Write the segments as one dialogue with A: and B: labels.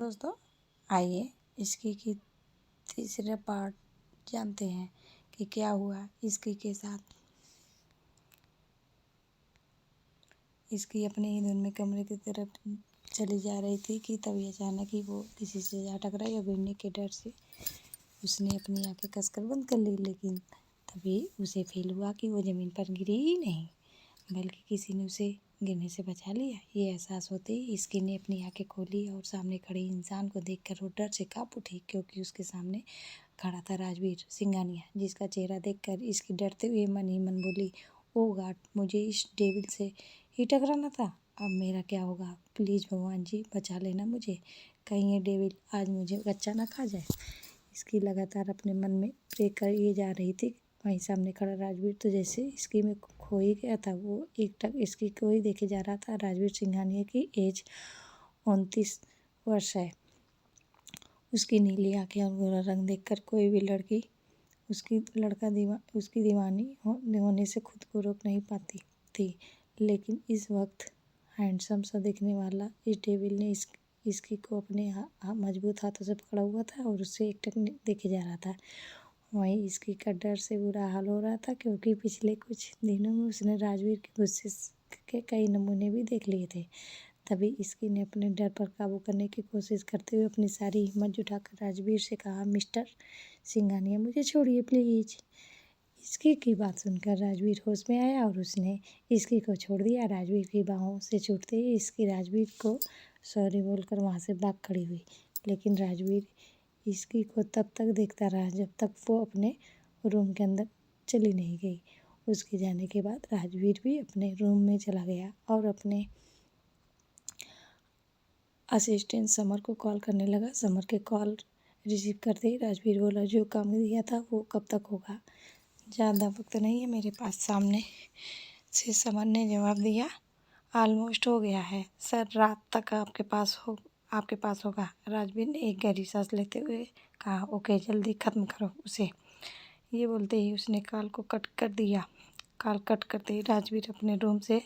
A: दोस्तों, आइए इसकी की तीसरा पार्ट जानते हैं कि क्या हुआ इसकी के साथ। इसकी अपने ही धुन में कमरे की तरफ चली जा रही थी कि तभी अचानक ही वो किसी से जा टकराई और गिरने के डर से उसने अपनी आंखें कसकर बंद कर ली। लेकिन तभी उसे फील हुआ कि वो ज़मीन पर गिरी ही नहीं, बल्कि किसी ने उसे गिरने से बचा लिया। ये एहसास होते ही इसकी ने अपनी आंखें खोली और सामने खड़े इंसान को देखकर वो डर से काँप उठी, क्योंकि उसके सामने खड़ा था राजवीर सिंघानिया, जिसका चेहरा देखकर इसकी डरते हुए मन ही मन बोली, ओ गॉड, मुझे इस डेविल से ही टकराना था। अब मेरा क्या होगा? प्लीज़ भगवान जी बचा लेना मुझे, कहीं ये डेविल आज मुझे कच्चा ना खा जाए। इसकी लगातार अपने मन में प्रे कर ये जा रही थी। वहीं सामने खड़ा राजवीर तो जैसे इसकी में खो ही गया था। वो एकटक इसकी को ही देखे जा रहा था। राजवीर सिंघानिया की एज 29 वर्ष है। उसकी नीली आंखें और गोरा रंग देखकर कोई भी लड़की उसकी दीवानी होने से खुद को रोक नहीं पाती थी। लेकिन इस वक्त हैंडसम सा दिखने वाला इस डेविल ने इसकी को अपने मजबूत हाथों से पकड़ा हुआ था और उससे एकटक देखे जा रहा था। वहीं इसकी का डर से बुरा हाल हो रहा था, क्योंकि पिछले कुछ दिनों में उसने राजवीर के गुस्से के कई नमूने भी देख लिए थे। तभी इसकी ने अपने डर पर काबू करने की कोशिश करते हुए अपनी सारी हिम्मत जुटाकर राजवीर से कहा, मिस्टर सिंघानिया, मुझे छोड़िए प्लीज। इसकी की बात सुनकर राजवीर होश में आया और उसने इसकी को छोड़ दिया। राजवीर की बाहों से छूटते ही इसकी राजवीर को सॉरी बोलकर वहाँ से भाग खड़ी हुई। लेकिन राजवीर इसकी को तब तक देखता रहा जब तक वो अपने रूम के अंदर चली नहीं गई। उसके जाने के बाद राजवीर भी अपने रूम में चला गया और अपने असिस्टेंट समर को कॉल करने लगा। समर के कॉल रिसीव करते ही राजवीर बोला, जो काम दिया था वो कब तक होगा? ज़्यादा वक्त नहीं है मेरे पास, सामने से समर ने जवाब दिया, ऑलमोस्ट हो गया है सर, रात तक आपके पास होगा। राजवीर ने एक गहरी सांस लेते हुए कहा, ओके, जल्दी ख़त्म करो उसे। ये बोलते ही उसने कॉल को कट कर दिया। कॉल कट करते ही राजवीर अपने रूम से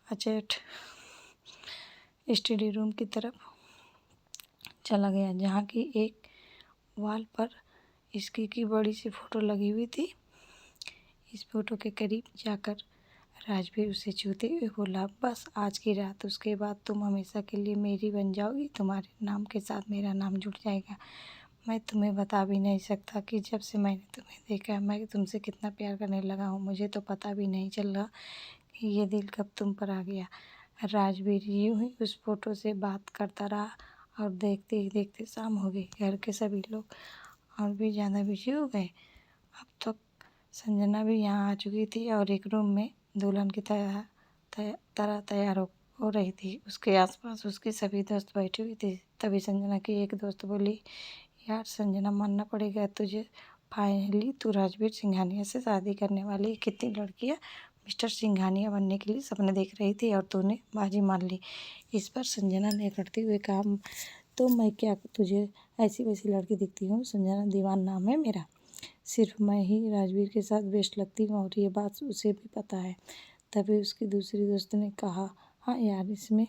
A: अचेट स्टडी रूम की तरफ चला गया, जहाँ की एक वॉल पर इसकी की बड़ी सी फ़ोटो लगी हुई थी। इस फोटो के करीब जाकर राजवीर उसे छूते हुए बोला, बस आज की रात, उसके बाद तुम हमेशा के लिए मेरी बन जाओगी। तुम्हारे नाम के साथ मेरा नाम जुड़ जाएगा। मैं तुम्हें बता भी नहीं सकता कि जब से मैंने तुम्हें देखा मैं तुमसे कितना प्यार करने लगा हूँ। मुझे तो पता भी नहीं चल रहा कि ये दिल कब तुम पर आ गया। राजवीर यूँ ही उस फोटो से बात करता रहा और देखते ही देखते शाम हो गई। घर के सभी लोग और भी ज़्यादा बिजी हो गए। अब तक संजना भी यहाँ आ चुकी थी और एक रूम में दुल्हन की तरह तैयार हो रही थी। उसके आसपास उसके सभी दोस्त बैठी हुई थी। तभी संजना की एक दोस्त बोली, यार संजना, मानना पड़ेगा तुझे, फाइनली तू राजवीर सिंघानिया से शादी करने वाली है। कितनी लड़कियाँ मिस्टर सिंघानिया बनने के लिए सपने देख रही थी और तूने बाजी मार ली। इस पर संजना ने करते हुए कहा, तो मैं क्या तुझे ऐसी वैसी लड़की दिखती हूँ? संजना दीवान नाम है मेरा, सिर्फ मैं ही राजवीर के साथ बेस्ट लगती हूँ और ये बात उसे भी पता है। तभी उसकी दूसरी दोस्त ने कहा, हाँ यार, इसमें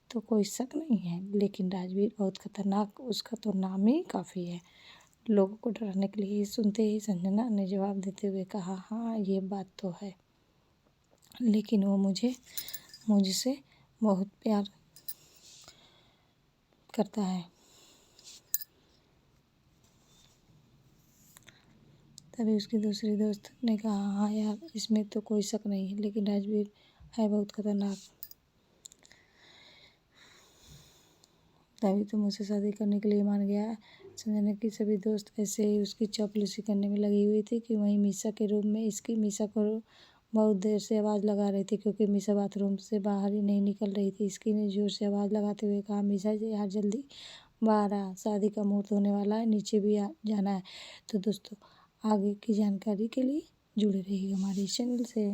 A: तो कोई शक नहीं है, लेकिन राजवीर बहुत खतरनाक, उसका तो नाम ही काफ़ी है लोगों को डराने के लिए। सुनते ही संजना ने जवाब देते हुए कहा, हाँ ये बात तो है, लेकिन वो मुझसे बहुत प्यार करता है। तभी उसकी दूसरी दोस्त ने कहा, हाँ यार, इसमें तो कोई शक नहीं है, लेकिन राजवीर है बहुत खतरनाक, तभी तो मुझसे शादी करने के लिए मान गया है। संजना की सभी दोस्त ऐसे ही उसकी चापलूसी करने में लगी हुई थी कि वहीं मीसा के रूम में इसकी मीसा को बहुत देर से आवाज़ लगा रही थी, क्योंकि मीसा बाथरूम से बाहर ही नहीं निकल रही थी। इसकी ने जोर से आवाज़ लगाते हुए कहा, मीसा जी यार जल्दी बाहर आ, शादी का मुहूर्त होने वाला है, नीचे भी जाना है। तो दोस्तों, आगे की जानकारी के लिए जुड़े रहिएगा हमारे चैनल से।